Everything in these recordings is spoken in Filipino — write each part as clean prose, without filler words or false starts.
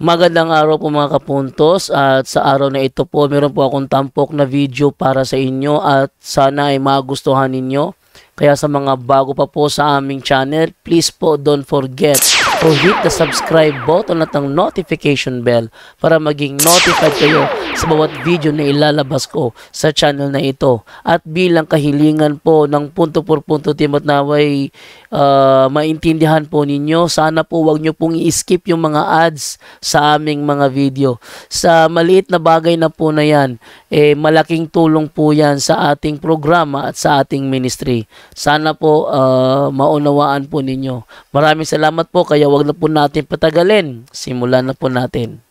Magandang araw po mga kapuntos, at sa araw na ito po meron po akong tampok na video para sa inyo at sana ay magustuhan ninyo. Kaya sa mga bago pa po sa aming channel, please po don't forget to hit the subscribe button at ang notification bell para maging notified kayo sa bawat video na ilalabas ko sa channel na ito. At bilang kahilingan po ng punto por punto team at naway maintindihan po ninyo, sana po wag nyo pong i-skip yung mga ads sa aming mga video. Sa maliit na bagay na po na yan, malaking tulong po yan sa ating programa at sa ating ministry. Sana po maunawaan po ninyo. Maraming salamat po, kaya wag na po natin patagalin. Simulan na po natin.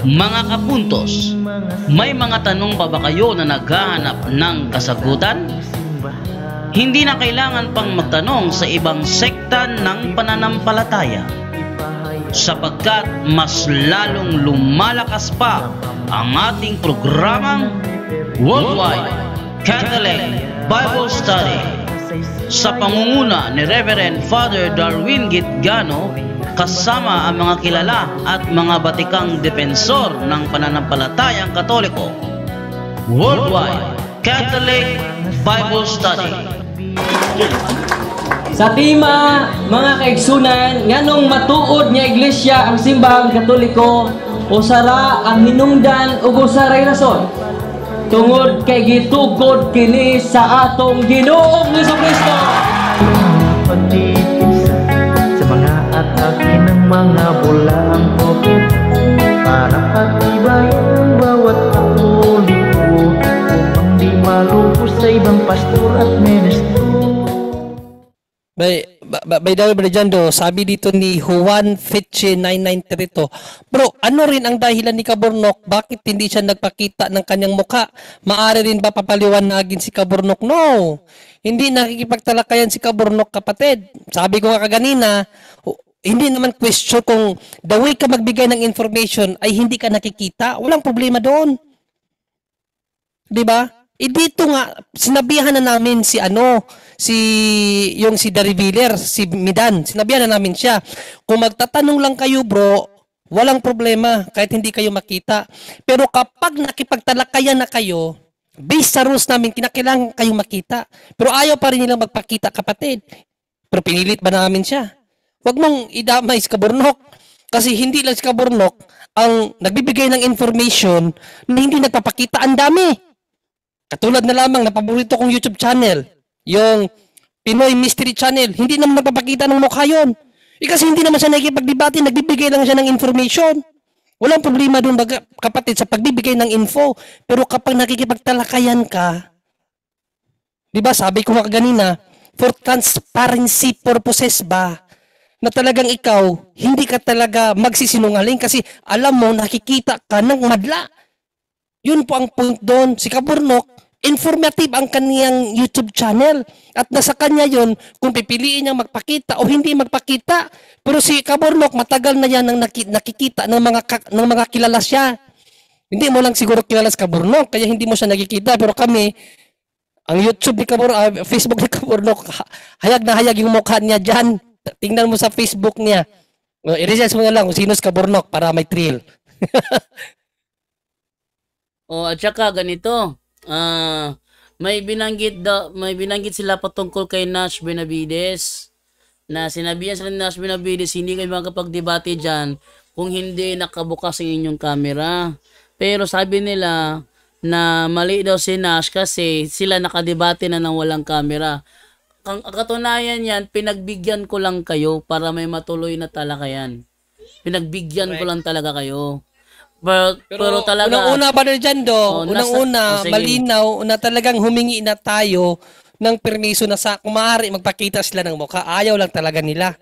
Mga kapuntos, may mga tanong pa ba kayo na naghahanap ng kasagutan? Hindi na kailangan pang magtanong sa ibang sekta ng pananampalataya, sapagkat mas lalong lumalakas pa ang ating programang Worldwide Catholic Bible Study sa pangunguna ni Reverend Father Darwin Gitgano, kasama ang mga kilala at mga batikang defensor ng pananampalatayang Katoliko. Worldwide Catholic Bible Study. Sa tima, mga kaigsunan, nganong matuod nga iglesia ang simbahang Katoliko, usara ang hinungdan ug usaray rason tungod kay gitukod kini sa atong Ginoong Jesucristo. Sa mga atake ng mga bulaang COVID, para patibayan ang bawat Katoliko upang di malubos sa ibang pastor at ministro. By the way, Brejando, sabi dito ni Juan Fitche 993 to, bro, ano rin ang dahilan ni Kaburnok? Bakit hindi siya nagpakita ng kanyang mukha? Maari rin ba papaliwanagin si Kaburnok? No, hindi nakikipagtalakayan si Kaburnok, kapatid. Sabi ko nga kaganina, hindi naman question kung the way ka magbigay ng information ay hindi ka nakikita. Walang problema doon. Diba? Dito nga, sinabihan na namin si si The Revealer, si Midan. Sinabihan na namin siya. Kung magtatanong lang kayo, bro, walang problema kahit hindi kayo makita. Pero kapag nakipagtalakayan na kayo, based sa rules namin, kinakailangan kayo makita. Pero ayaw pa rin nilang magpakita, kapatid. Pero pinilit ba namin siya? Huwag mong idamay si Kaburnok. Kasi hindi lang si Kaburnok ang nagbibigay ng information na hindi nagpapakita. Ang dami. Katulad na lamang na paborito kong YouTube channel, yung Pinoy Mystery Channel, hindi naman nagpapakita ng mukha yun. Kasi hindi naman siya nakikipagdebate, nagbibigay lang siya ng information. Walang problema doon, kapatid, sa pagbibigay ng info. Pero kapag nakikipagtalakayan ka, di ba, sabi ko nga kanina, for transparency purposes ba, na talagang ikaw, hindi ka talaga magsisinungaling kasi alam mo, nakikita ka ng madla. Yun po ang point doon. Si Kaburnok, informative ang kaniyang YouTube channel. At nasa kanya yun, kung pipiliin niyang magpakita o hindi magpakita. Pero si Kaburnok, matagal na yan ang nakikita ng mga kilala siya. Hindi mo lang siguro kilala si Kaburnok, kaya hindi mo siya nakikita. Pero kami, ang YouTube ni Kaburnok, Facebook ni Kaburnok, hayag na hayag yung mukha niya dyan. Tingnan mo sa Facebook niya. I-research mo na lang kung sino si Kaburnok para may thrill. At saka ganito, may binanggit sila patungkol kay Nash Benavides, na sinabihan sila ni Nash Benavides, hindi kayo makapagdebate dyan kung hindi nakabukas ang inyong camera. Pero sabi nila na mali daw si Nash kasi sila nakadebate na ng walang camera. Ang katunayan yan, pinagbigyan ko lang kayo para may matuloy na talakayan. Pinagbigyan ko lang talaga kayo. Pero talaga, unang-una pa rin dyan, unang-una, malinaw na talagang humingi na tayo ng permiso na sa kung maaari magpakita sila ng mukha. Ayaw lang talaga nila.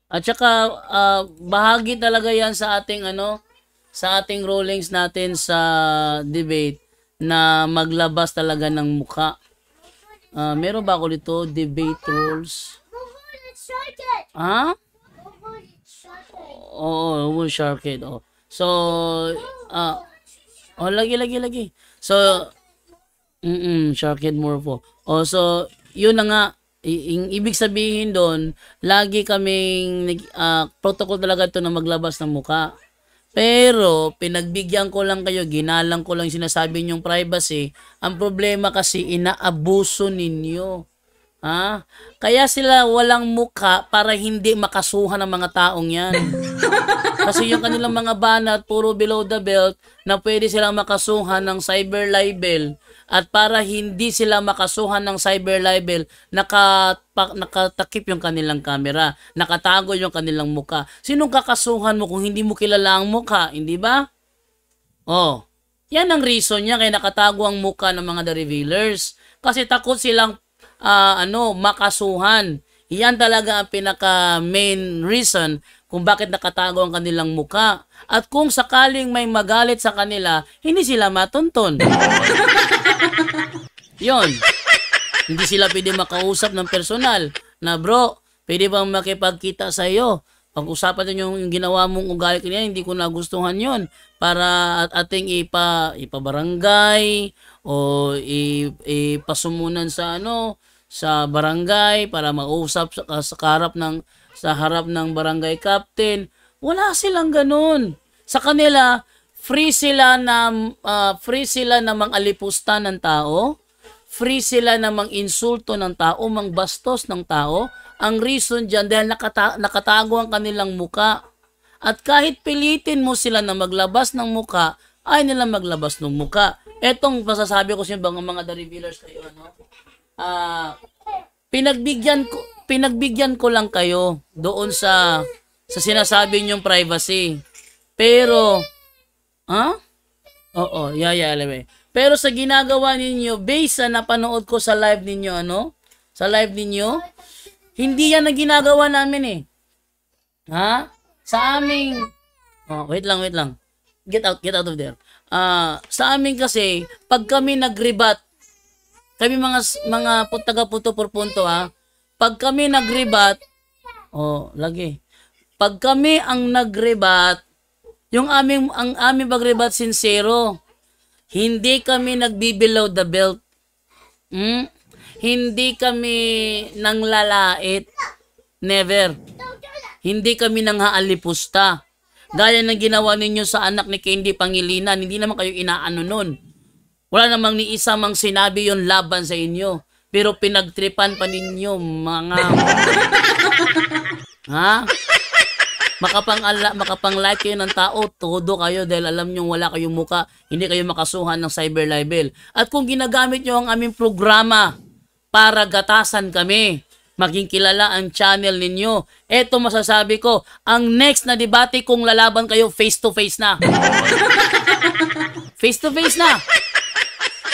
At saka, bahagi talaga yan sa ating sa ating rulings natin sa debate na maglabas talaga ng mukha. Meron ba ako dito? Debate rules. Ha? Oo, shark head. Oh. So, lagi. So, shark head more po. Oh, so, yun na nga. Ibig sabihin doon, lagi kaming protocol talaga ito na maglabas ng muka. Pero, pinagbigyan ko lang kayo, ginalang ko lang sinasabi niyong privacy. Ang problema kasi, inaabuso ninyo. Ha? Kaya sila walang muka para hindi makasuhan ng mga taong yan. Kasi yung kanilang mga banat, puro below the belt, na pwede silang makasuhan ng cyber libel. At para hindi sila makasuhan ng cyber libel, nakatakip yung kanilang camera. Nakatago yung kanilang muka. Sinong kakasuhan mo kung hindi mo kilala ang muka? Hindi ba? Oh, yan ang reason niya kaya nakatago ang muka ng mga The Revealers. Kasi takot silang makasuhan. Yan talaga ang pinaka main reason kung bakit nakatago ang kanilang muka. At kung sakaling may magalit sa kanila, hindi sila matuntun. Yon. Hindi sila pwede makausap ng personal na, bro, pwede bang makipagkita sa iyo? Pag-usapan niyo yung ginawa mong ugali kanina, hindi ko nagustuhan yon para ating ipabarangay o ipasumunan sa barangay para mausap sa harap ng barangay captain. Wala silang ganun. Sa kanila, free sila na mang-alipusta ng tao, free sila na mang-insulto ng tao, mang-bastos ng tao. Ang reason dyan dahil nakatago ang kanilang muka. At kahit pilitin mo sila na maglabas ng muka, ay nila maglabas ng muka. Etong masasabi ko sa mga The Revealers kayo, pinagbigyan ko lang kayo doon sa sinasabi niyong privacy. Pero, alam. Pero sa ginagawa ninyo, based sa napanood ko sa live ninyo, hindi yan ang ginagawa namin eh. Ha? Sa aming, wait lang. Get out of there. Sa amin kasi, pag kami nag-rebat, kami mga taga-puto por punto pag kami nag-rebat, pag kami ang nag-rebat, ang aming pag-rebat sincero, hindi kami nagbi-below the belt. Hindi kami nang lalait. Never. Hindi kami nang haalipusta. Gaya ng ginawa ninyo sa anak ni Candy Pangilinan, hindi naman kayo inaano nun. Wala namang ni isa mang sinabi yon laban sa inyo. Pero pinagtripan pa ninyo, mga... ha? Makapang-like kayo ng tao, todo kayo dahil alam nyo wala kayong muka, hindi kayo makasuhan ng cyber libel. At kung ginagamit nyo ang aming programa para gatasan kami, maging kilala ang channel ninyo, eto masasabi ko, ang next na debate kung lalaban kayo face-to-face na. Face-to-face na.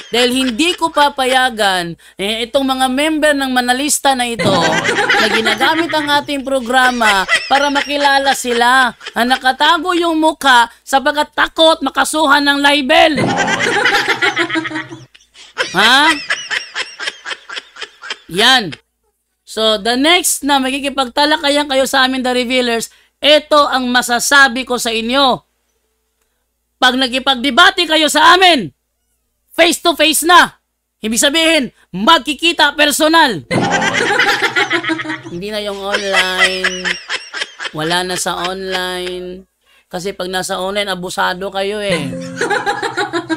Dahil hindi ko papayagan itong mga member ng Manalista na ito na ginagamit ang ating programa para makilala sila na nakatago yung mukha sapagat takot makasuhan ng libel. Ha? Yan. So, the next na makikipagtalakayan kayo sa amin, The Revealers, ito ang masasabi ko sa inyo. Pag nagkipagdebate kayo sa amin, face to face na. Ibig sabihin, magkikita personal. Hindi na yung online. Wala na sa online. Kasi pag nasa online, abusado kayo eh.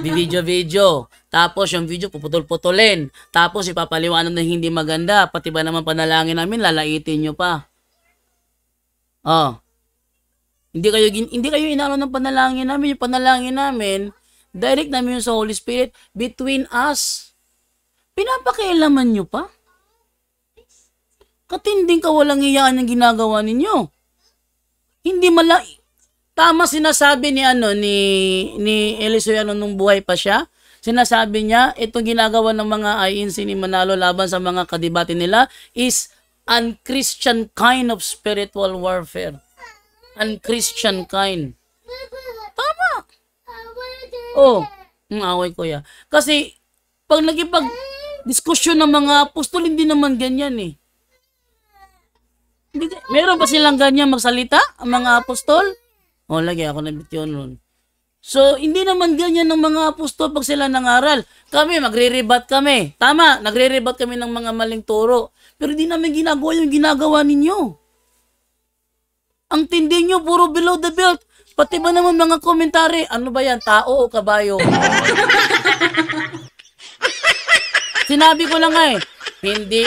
Video. Tapos yung video puputol-putulin. Tapos ipapaliwanag na hindi maganda. Pati ba naman panalangin namin, lalaitin nyo pa. Hindi kayo inano ng panalangin namin. Yung panalangin namin, direct namin yung sa Holy Spirit between us. Pinapakialaman nyo pa? Katinding kawalang iyaan ang ginagawa ninyo. Hindi tama sinasabi ni Elisoyano nung buhay pa siya. Sinasabi niya, itong ginagawa ng mga INC ni Manalo laban sa mga kadebate nila is unchristian kind of spiritual warfare. Unchristian kind. Tama. Away ko ya. Kasi, pag diskusyon ng mga apostol, hindi naman ganyan eh. Hindi, meron ba silang ganyan magsalita, ang mga apostol? O, lagi ako nabityon nun. So, hindi naman ganyan ng mga apostol pag sila nangaral. Kami, magre-rebat kami. Tama, nagre-rebat kami ng mga maling turo. Pero hindi namin ginagawa yung ginagawa ninyo. Ang tindi nyo, puro below the belt. Pati ba naman mga komentary, ano ba yan, tao o kabayo? Sinabi ko lang nga eh, hindi,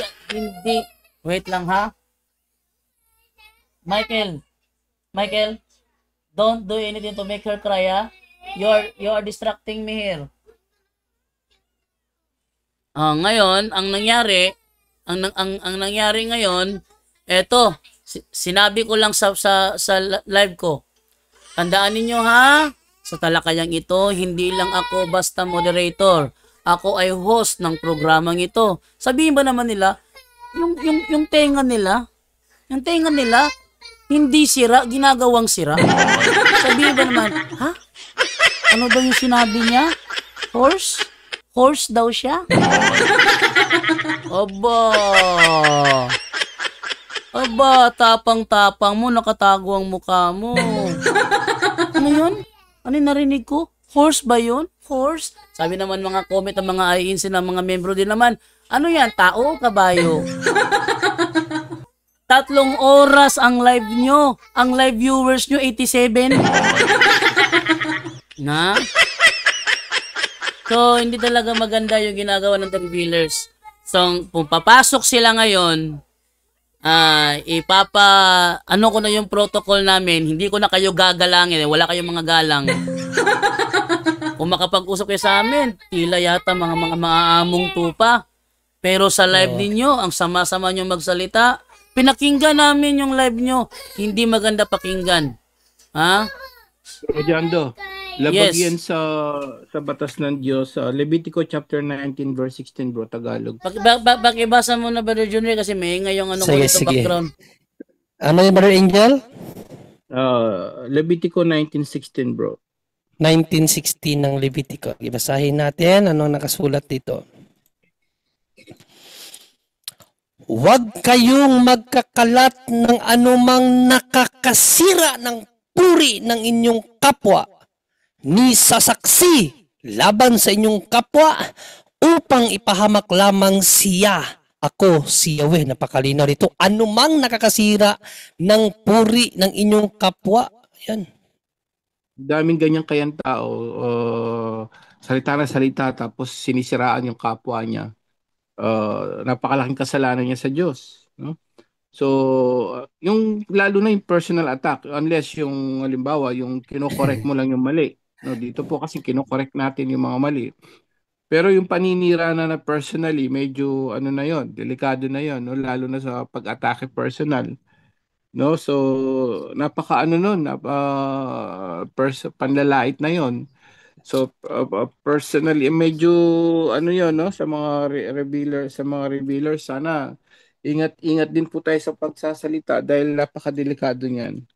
wait lang ha. Michael, don't do anything to make her cry ha. You're distracting me here. Ngayon, ang nangyari ngayon, eto, sinabi ko lang sa live ko. Tandaan ninyo ha, sa talakayang ito, hindi lang ako basta moderator. Ako ay host ng programang ito. Sabihin ba naman nila, yung tenga nila, hindi sira, ginagawang sira. Sabihin ba naman, ha? Ano daw yung sinabi niya? Horse? Horse daw siya? Aba, tapang-tapang mo, nakatago ang mukha mo. Ano yun? Ano yung narinig ko? Horse ba yun? Horse? Sabi naman mga comment ng mga INC ng mga membro din naman, ano yan? Tao o kabayo? 3 oras ang live nyo. Ang live viewers nyo, 87. Na? So, hindi talaga maganda yung ginagawa ng revealers. So, kung papasok sila ngayon, ano ko na yung protocol namin, hindi ko na kayo gagalangin, wala kayong mga galang. Kung makapag-usap kayo sa amin, tila yata mga maaamong tupa. Pero sa live ninyo, ang sama-sama nyo magsalita, pinakinggan namin yung live nyo, hindi maganda pakinggan. Ha? Jando, labag Yes. yan sa batas ng Diyos, Levitico chapter 19 verse 16 bro, Tagalog. Pakibasa mo na, Brother Junior, kasi may ngayong ano ko Sige, dito sige. background. Ano yung Brother Angel? Levitico 19:16 bro. 19:16 ng Levitico. Ibasahin natin ano nakasulat dito. Huwag kayong magkakalat ng anumang nakakasira ng puri ng inyong kapwa, ni sasaksi laban sa inyong kapwa, upang ipahamak lamang siya. Ako, si Yahweh. Napakalinaw rito. Anumang nakakasira ng puri ng inyong kapwa. Yan. Daming ganyan kayang tao, salita na salita tapos sinisiraan yung kapwa niya. Napakalaking kasalanan niya sa Diyos, no? So, yung lalo na yung personal attack, unless yung halimbawa yung kino-correct mo lang yung mali. No, dito po kasi kino-correct natin yung mga mali. Pero yung paninira na personally, medyo ano na yon, delikado na yon, no? Lalo na sa pag-atake personal. No, so napaka-ano nun, panlalait na yon. So personally medyo ano yon, no, sa mga revealer, sana ingat din po tayo sa pagsasalita dahil napakadelikado niyan.